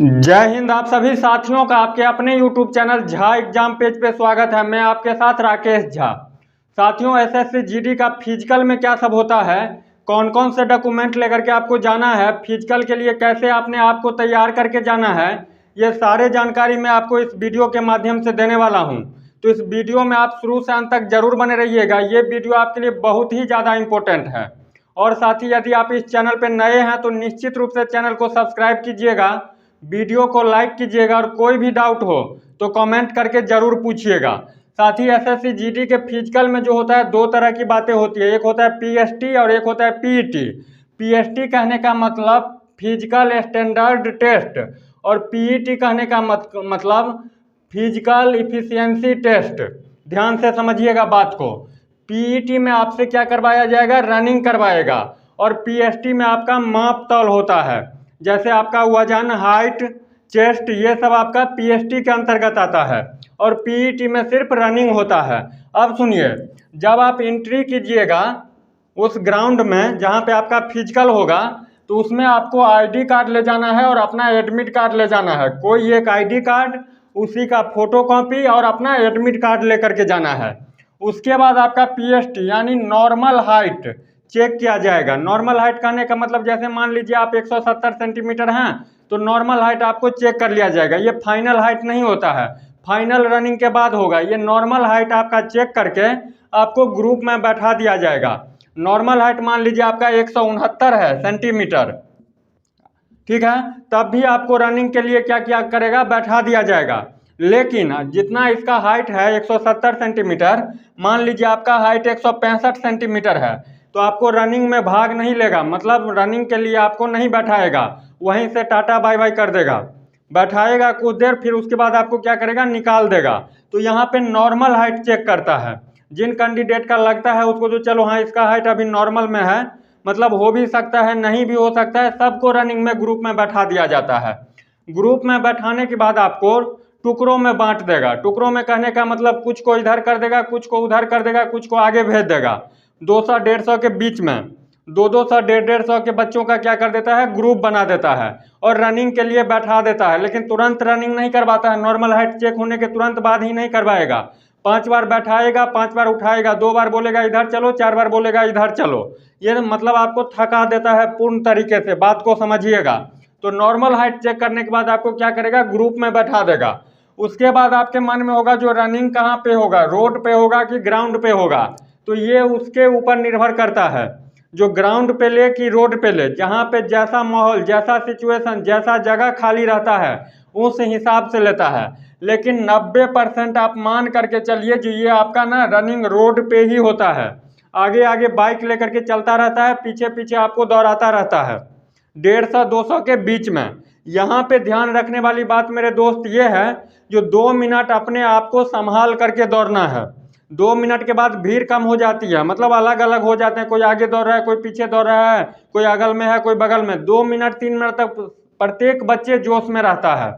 जय हिंद। आप सभी साथियों का आपके अपने YouTube channel Jha exam page पे स्वागत है। मैं आपके साथ राकेश झा। साथियों, एसएससी जीडी का फिजिकल में क्या सब होता है, कौन कौन से डॉक्यूमेंट लेकर के आपको जाना है, फिजिकल के लिए कैसे आपने आपको तैयार करके जाना है, ये सारे जानकारी मैं आपको इस वीडियो के माध्यम से देने वाला हूँ। तो इस वीडियो में आप शुरू से अंत तक जरूर बने रहिएगा। ये वीडियो आपके लिए बहुत ही ज़्यादा इम्पोर्टेंट है। और साथ ही यदि आप इस चैनल पर नए हैं तो निश्चित रूप से चैनल को सब्सक्राइब कीजिएगा, वीडियो को लाइक कीजिएगा और कोई भी डाउट हो तो कमेंट करके जरूर पूछिएगा। साथ ही एसएससी जीडी के फिजिकल में जो होता है दो तरह की बातें होती है, एक होता है पीएसटी और एक होता है पीईटी। पीएसटी कहने का मतलब फिजिकल स्टैंडर्ड टेस्ट और पीईटी कहने का मतलब फिजिकल इफिशियंसी टेस्ट। ध्यान से समझिएगा बात को। पीईटी में आपसे क्या करवाया जाएगा, रनिंग करवाएगा, और पीएसटी में आपका माप तौल होता है, जैसे आपका वजन, हाइट, चेस्ट, ये सब आपका पीएसटी के अंतर्गत आता है। और पीईटी में सिर्फ रनिंग होता है। अब सुनिए, जब आप एंट्री कीजिएगा उस ग्राउंड में जहाँ पे आपका फिजिकल होगा तो उसमें आपको आईडी कार्ड ले जाना है और अपना एडमिट कार्ड ले जाना है। कोई एक आईडी कार्ड, उसी का फोटोकॉपी और अपना एडमिट कार्ड लेकर के जाना है। उसके बाद आपका पीएसटी यानी नॉर्मल हाइट चेक किया जाएगा। नॉर्मल हाइट कहने का मतलब जैसे मान लीजिए आप 170 सेंटीमीटर हैं तो नॉर्मल हाइट आपको चेक कर लिया जाएगा। ये फाइनल हाइट नहीं होता है, फाइनल रनिंग के बाद होगा। ये नॉर्मल हाइट आपका चेक करके आपको ग्रुप में बैठा दिया जाएगा। नॉर्मल हाइट मान लीजिए आपका 169 है सेंटीमीटर, ठीक है, तब भी आपको रनिंग के लिए क्या क्या करेगा, बैठा दिया जाएगा। लेकिन जितना इसका हाइट है 170 सेंटीमीटर, मान लीजिए आपका हाइट 165 सेंटीमीटर है तो आपको रनिंग में भाग नहीं लेगा, मतलब रनिंग के लिए आपको नहीं बैठाएगा, वहीं से टाटा बाय बाय कर देगा। बैठाएगा कुछ देर, फिर उसके बाद आपको क्या करेगा, निकाल देगा। तो यहाँ पे नॉर्मल हाइट चेक करता है। जिन कैंडिडेट का लगता है उसको, जो चलो हाँ इसका हाइट अभी नॉर्मल में है, मतलब हो भी सकता है नहीं भी हो सकता है, सबको रनिंग में ग्रुप में बैठा दिया जाता है। ग्रुप में बैठाने के बाद आपको टुकड़ों में बांट देगा। टुकड़ों में कहने का मतलब कुछ को इधर कर देगा, कुछ को उधर कर देगा, कुछ को आगे भेज देगा। 200-150 के बीच में 200 150 के बच्चों का क्या कर देता है, ग्रुप बना देता है और रनिंग के लिए बैठा देता है। लेकिन तुरंत रनिंग नहीं करवाता है, नॉर्मल हाइट चेक होने के तुरंत बाद ही नहीं करवाएगा। 5 बार बैठाएगा, 5 बार उठाएगा, 2 बार बोलेगा इधर चलो, 4 बार बोलेगा इधर चलो। ये मतलब आपको थका देता है पूर्ण तरीके से, बात को समझिएगा। तो नॉर्मल हाइट चेक करने के बाद आपको क्या करेगा, ग्रुप में बैठा देगा। उसके बाद आपके मन में होगा जो रनिंग कहाँ पे होगा, रोड पे होगा कि ग्राउंड पे होगा, तो ये उसके ऊपर निर्भर करता है, जो ग्राउंड पे ले कि रोड पे ले, जहाँ पे जैसा माहौल, जैसा सिचुएशन, जैसा जगह खाली रहता है उस हिसाब से लेता है। लेकिन 90% आप मान करके चलिए जो ये आपका ना रनिंग रोड पे ही होता है। आगे आगे बाइक लेकर के चलता रहता है, पीछे पीछे आपको दौड़ाता रहता है 150-200 के बीच में। यहाँ पे ध्यान रखने वाली बात मेरे दोस्त ये है, जो 2 मिनट अपने आप को संभाल करके दौड़ना है। 2 मिनट के बाद भीड़ कम हो जाती है, मतलब अलग अलग हो जाते हैं, कोई आगे दौड़ रहा है, कोई पीछे दौड़ रहा है, कोई अगल में है, कोई बगल में। 2 मिनट 3 मिनट तक प्रत्येक बच्चे जोश में रहता है,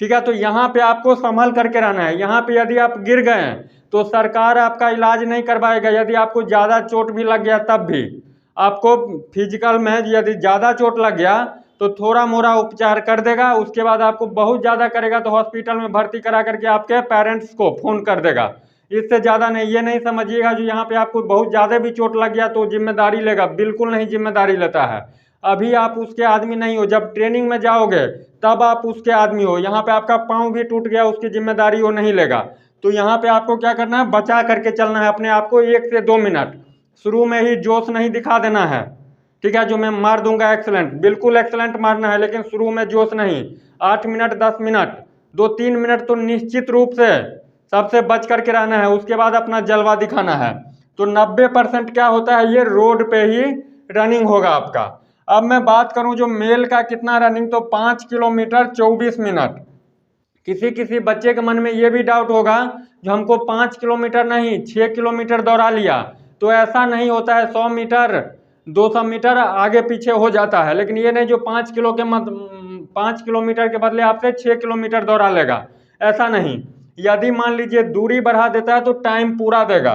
ठीक है। तो यहाँ पे आपको संभल करके रहना है। यहाँ पे यदि आप गिर गए तो सरकार आपका इलाज नहीं करवाएगा। यदि आपको ज़्यादा चोट भी लग गया तब भी आपको फिजिकल में यदि ज़्यादा चोट लग गया तो थोड़ा मोड़ा उपचार कर देगा। उसके बाद आपको बहुत ज़्यादा करेगा तो हॉस्पिटल में भर्ती करा करके आपके पेरेंट्स को फ़ोन कर देगा। इससे ज़्यादा नहीं। ये नहीं समझिएगा जो यहाँ पे आपको बहुत ज़्यादा भी चोट लग गया तो जिम्मेदारी लेगा, बिल्कुल नहीं जिम्मेदारी लेता है। अभी आप उसके आदमी नहीं हो, जब ट्रेनिंग में जाओगे तब आप उसके आदमी हो। यहाँ पे आपका पाँव भी टूट गया, उसकी जिम्मेदारी वो नहीं लेगा। तो यहाँ पे आपको क्या करना है, बचा करके चलना है अपने आप को 1 से 2 मिनट। शुरू में ही जोश नहीं दिखा देना है, ठीक है, जो मैं मार दूंगा एक्सलेंट, बिल्कुल एक्सलेंट मारना है, लेकिन शुरू में जोश नहीं। 8 मिनट 10 मिनट 2-3 मिनट तो निश्चित रूप से सबसे बच करके रहना है। उसके बाद अपना जलवा दिखाना है। तो 90% क्या होता है, ये रोड पे ही रनिंग होगा आपका। अब मैं बात करूं जो मेल का कितना रनिंग, तो 5 किलोमीटर 24 मिनट। किसी किसी बच्चे के मन में ये भी डाउट होगा जो हमको 5 किलोमीटर नहीं 6 किलोमीटर दौड़ा लिया, तो ऐसा नहीं होता है। 100 मीटर 200 मीटर आगे पीछे हो जाता है, लेकिन ये नहीं जो 5 किलोमीटर के बदले आपसे 6 किलोमीटर दौड़ा लेगा, ऐसा नहीं। यदि मान लीजिए दूरी बढ़ा देता है तो टाइम पूरा देगा,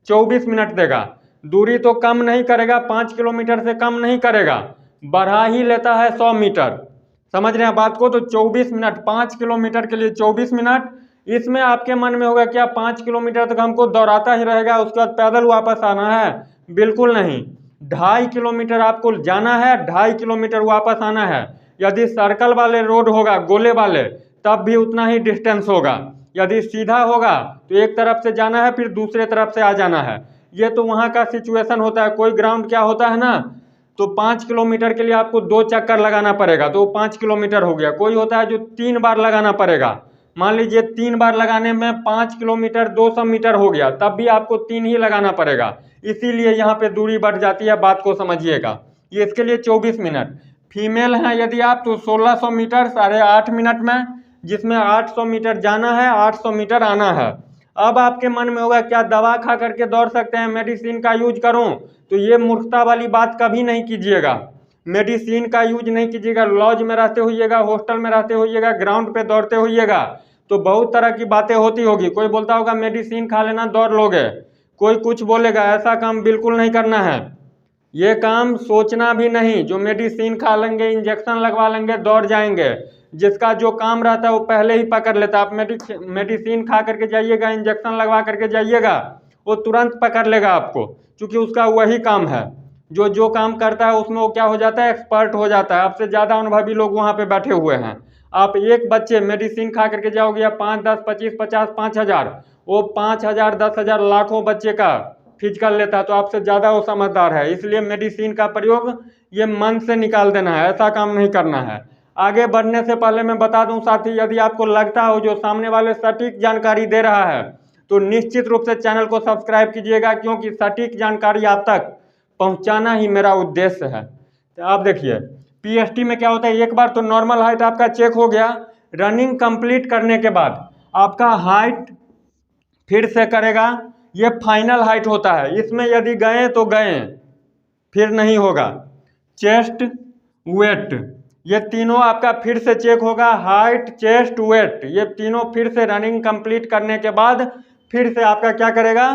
24 मिनट देगा। दूरी तो कम नहीं करेगा, 5 किलोमीटर से कम नहीं करेगा, बढ़ा ही लेता है 100 मीटर, समझ रहे हैं बात को। तो 24 मिनट, 5 किलोमीटर के लिए 24 मिनट। इसमें आपके मन में होगा क्या 5 किलोमीटर तक हमको दौड़ाता ही रहेगा उसके बाद पैदल वापस आना है? बिल्कुल नहीं। 2.5 किलोमीटर आपको जाना है, 2.5 किलोमीटर वापस आना है। यदि सर्कल वाले रोड होगा, गोले वाले, तब भी उतना ही डिस्टेंस होगा। यदि सीधा होगा तो एक तरफ से जाना है फिर दूसरे तरफ से आ जाना है। ये तो वहाँ का सिचुएशन होता है। कोई ग्राउंड क्या होता है ना, तो 5 किलोमीटर के लिए आपको 2 चक्कर लगाना पड़ेगा तो 5 किलोमीटर हो गया। कोई होता है जो 3 बार लगाना पड़ेगा, मान लीजिए 3 बार लगाने में 5 किलोमीटर 200 मीटर हो गया, तब भी आपको 3 ही लगाना पड़ेगा। इसीलिए यहाँ पे दूरी बढ़ जाती है, बात को समझिएगा। ये इसके लिए 24 मिनट। फीमेल हैं यदि आप तो 1600 मीटर 8.5 मिनट में, जिसमें 800 मीटर जाना है, 800 मीटर आना है। अब आपके मन में होगा क्या दवा खा करके दौड़ सकते हैं, मेडिसिन का यूज करूं? तो ये मूर्खता वाली बात कभी नहीं कीजिएगा। मेडिसिन का यूज नहीं कीजिएगा। लॉज में रहते होइएगा, हॉस्टल में रहते होइएगा, ग्राउंड पे दौड़ते होइएगा, तो बहुत तरह की बातें होती होगी। कोई बोलता होगा मेडिसिन खा लेना दौड़ लोगे, कोई कुछ बोलेगा। ऐसा काम बिल्कुल नहीं करना है। ये काम सोचना भी नहीं। जो मेडिसिन खा लेंगे, इंजेक्शन लगवा लेंगे, दौड़ जाएंगे। जिसका जो काम रहता है वो पहले ही पकड़ लेता है। आप मेडिसिन खा करके जाइएगा, इंजेक्शन लगवा करके जाइएगा, वो तुरंत पकड़ लेगा आपको, क्योंकि उसका वही काम है। जो जो काम करता है उसमें वो क्या हो जाता है, एक्सपर्ट हो जाता है। आपसे ज़्यादा अनुभवी लोग वहाँ पे बैठे हुए हैं। आप एक बच्चे मेडिसिन खा करके जाओगे, या 5, 10, 25, 50, 5,000, वो 5,000, 10,000, लाखों बच्चे का फिजिकल लेता है, तो आपसे ज़्यादा वो समझदार है। इसलिए मेडिसिन का प्रयोग ये मन से निकाल देना है, ऐसा काम नहीं करना है। आगे बढ़ने से पहले मैं बता दूं साथी, यदि आपको लगता हो जो सामने वाले सटीक जानकारी दे रहा है, तो निश्चित रूप से चैनल को सब्सक्राइब कीजिएगा, क्योंकि सटीक जानकारी आप तक पहुंचाना ही मेरा उद्देश्य है। तो आप देखिए पीएसटी में क्या होता है, एक बार तो नॉर्मल हाइट आपका चेक हो गया। रनिंग कंप्लीट करने के बाद आपका हाइट फिर से करेगा। ये फाइनल हाइट होता है। इसमें यदि गए तो गए, फिर नहीं होगा। चेस्ट, वेट, ये तीनों आपका फिर से चेक होगा। हाइट, चेस्ट, वेट, ये तीनों फिर से रनिंग कंप्लीट करने के बाद फिर से आपका क्या करेगा,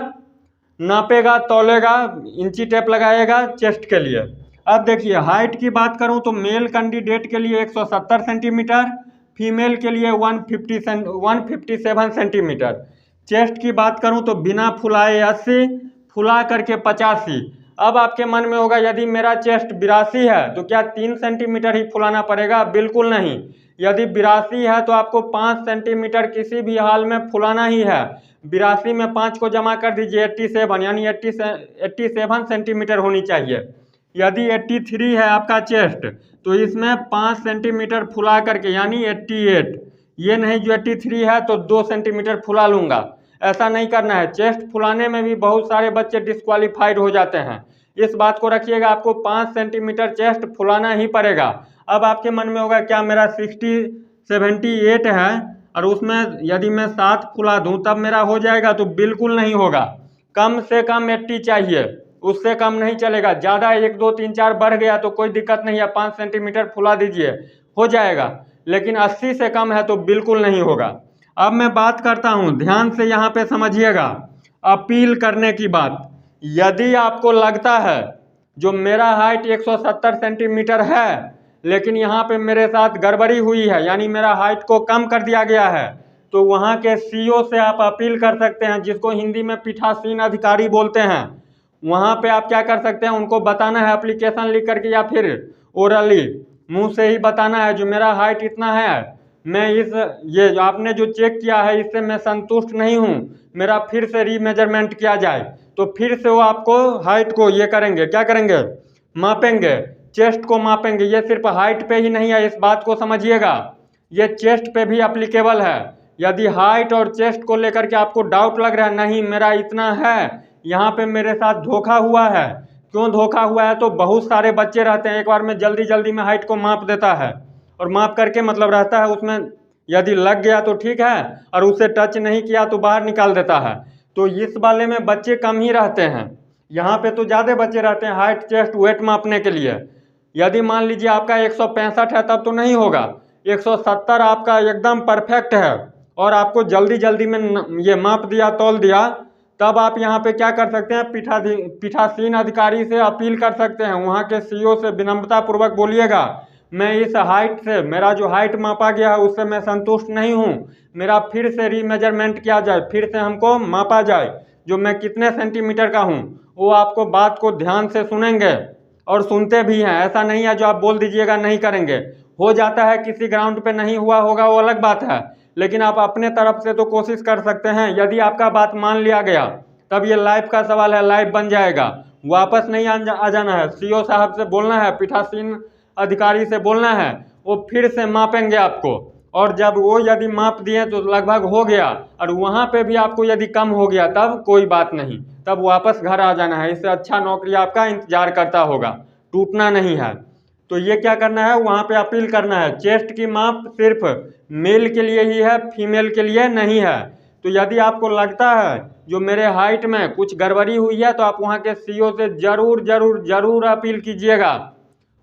नापेगा, तौलेगा, इंची टेप लगाएगा चेस्ट के लिए। अब देखिए हाइट की बात करूं तो मेल कैंडिडेट के लिए 170 सेंटीमीटर, फीमेल के लिए 157 सेंटीमीटर। चेस्ट की बात करूं तो बिना फुलाए 80, फुला करके 85। अब आपके मन में होगा यदि मेरा चेस्ट 82 है तो क्या 3 सेंटीमीटर ही फुलाना पड़ेगा? बिल्कुल नहीं। यदि 82 है तो आपको 5 सेंटीमीटर किसी भी हाल में फुलाना ही है। 82 में 5 को जमा कर दीजिए, 87, यानी 87 सेंटीमीटर होनी चाहिए। यदि 83 है आपका चेस्ट तो इसमें 5 सेंटीमीटर फुला करके, यानी 88। ये नहीं जो 83 है तो 2 सेंटीमीटर फुला लूँगा, ऐसा नहीं करना है। चेस्ट फुलाने में भी बहुत सारे बच्चे डिस्क्वालीफाइड हो जाते हैं। इस बात को रखिएगा, आपको 5 सेंटीमीटर चेस्ट फुलाना ही पड़ेगा। अब आपके मन में होगा क्या मेरा 78 है और उसमें यदि मैं 7 फुला दूं तब मेरा हो जाएगा? तो बिल्कुल नहीं होगा। कम से कम 80 चाहिए, उससे कम नहीं चलेगा। ज़्यादा 1, 2, 3, 4 बढ़ गया तो कोई दिक्कत नहीं है, 5 सेंटीमीटर फुला दीजिए, हो जाएगा। लेकिन 80 से कम है तो बिल्कुल नहीं होगा। अब मैं बात करता हूं, ध्यान से यहाँ पे समझिएगा, अपील करने की बात। यदि आपको लगता है जो मेरा हाइट 170 सेंटीमीटर है लेकिन यहाँ पे मेरे साथ गड़बड़ी हुई है, यानी मेरा हाइट को कम कर दिया गया है, तो वहाँ के सीओ से आप अपील कर सकते हैं, जिसको हिंदी में पीठासीन अधिकारी बोलते हैं। वहाँ पे आप क्या कर सकते हैं, उनको बताना है एप्लीकेशन लिख करके, या फिर ओरली मुंह से ही बताना है जो मेरा हाइट इतना है, मैं ये जो आपने जो चेक किया है इससे मैं संतुष्ट नहीं हूँ, मेरा फिर से रीमेजरमेंट किया जाए। तो फिर से वो आपको हाइट को ये करेंगे, क्या करेंगे, मापेंगे, चेस्ट को मापेंगे। ये सिर्फ हाइट पे ही नहीं है, इस बात को समझिएगा, ये चेस्ट पे भी अप्लीकेबल है। यदि हाइट और चेस्ट को लेकर के आपको डाउट लग रहा है, नहीं मेरा इतना है, यहाँ पे मेरे साथ धोखा हुआ है। क्यों धोखा हुआ है? तो बहुत सारे बच्चे रहते हैं, एक बार में जल्दी जल्दी में हाइट को माप देता है, और माप करके मतलब रहता है उसमें यदि लग गया तो ठीक है, और उसे टच नहीं किया तो बाहर निकाल देता है। तो इस वाले में बच्चे कम ही रहते हैं, यहाँ पे तो ज़्यादा बच्चे रहते हैं हाइट, चेस्ट, वेट मापने के लिए। यदि मान लीजिए आपका 165 है तब तो नहीं होगा, 170 आपका एकदम परफेक्ट है और आपको जल्दी जल्दी में ये माप दिया, तौल दिया, तब आप यहाँ पे क्या कर सकते हैं, पीठासीन अधिकारी से अपील कर सकते हैं। वहाँ के सीईओ से विनम्रता पूर्वक बोलिएगा मैं इस हाइट से, मेरा जो हाइट मापा गया है उससे मैं संतुष्ट नहीं हूँ, मेरा फिर से रीमेजरमेंट किया जाए, फिर से हमको मापा जाए जो मैं कितने सेंटीमीटर का हूँ। वो आपको बात को ध्यान से सुनेंगे और सुनते भी हैं। ऐसा नहीं है जो आप बोल दीजिएगा नहीं करेंगे। हो जाता है किसी ग्राउंड पे नहीं हुआ होगा वो अलग बात है, लेकिन आप अपने तरफ से तो कोशिश कर सकते हैं। यदि आपका बात मान लिया गया तब ये लाइव का सवाल है, लाइव बन जाएगा। वापस नहीं आ जाना है, सीओ साहब से बोलना है, पीठासीन अधिकारी से बोलना है, वो फिर से मापेंगे आपको। और जब वो यदि माप दिए तो लगभग हो गया और वहाँ पे भी आपको यदि कम हो गया तब कोई बात नहीं, तब वापस घर आ जाना है। इससे अच्छा नौकरी आपका इंतजार करता होगा, टूटना नहीं है। तो ये क्या करना है, वहाँ पे अपील करना है। चेस्ट की माप सिर्फ मेल के लिए ही है, फीमेल के लिए नहीं है। तो यदि आपको लगता है जो मेरे हाइट में कुछ गड़बड़ी हुई है तो आप वहाँ के सीओ से जरूर जरूर जरूर अपील कीजिएगा।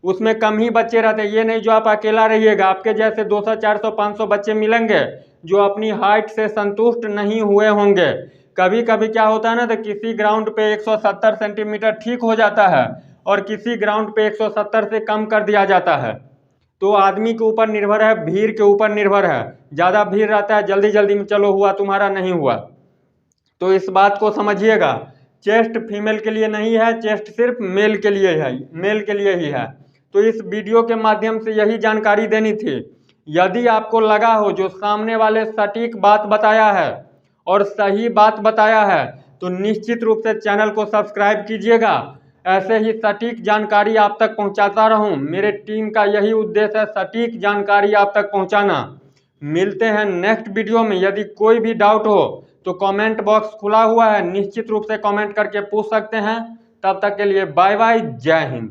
उसमें कम ही बच्चे रहते हैं, ये नहीं जो आप अकेला रहिएगा, आपके जैसे 200 400 500 बच्चे मिलेंगे जो अपनी हाइट से संतुष्ट नहीं हुए होंगे। कभी कभी क्या होता है ना, तो किसी ग्राउंड पे 170 सेंटीमीटर ठीक हो जाता है और किसी ग्राउंड पे 170 से कम कर दिया जाता है। तो आदमी के ऊपर निर्भर है, भीड़ के ऊपर निर्भर है। ज़्यादा भीड़ रहता है, जल्दी जल्दी में चलो हुआ तुम्हारा नहीं हुआ। तो इस बात को समझिएगा, चेस्ट फीमेल के लिए नहीं है, चेस्ट सिर्फ मेल के लिए है, मेल के लिए ही है। तो इस वीडियो के माध्यम से यही जानकारी देनी थी। यदि आपको लगा हो जो सामने वाले सटीक बात बताया है और सही बात बताया है तो निश्चित रूप से चैनल को सब्सक्राइब कीजिएगा। ऐसे ही सटीक जानकारी आप तक पहुंचाता रहूं, मेरे टीम का यही उद्देश्य है, सटीक जानकारी आप तक पहुंचाना। मिलते हैं नेक्स्ट वीडियो में। यदि कोई भी डाउट हो तो कमेंट बॉक्स खुला हुआ है, निश्चित रूप से कमेंट करके पूछ सकते हैं। तब तक के लिए बाय बाय, जय हिंद।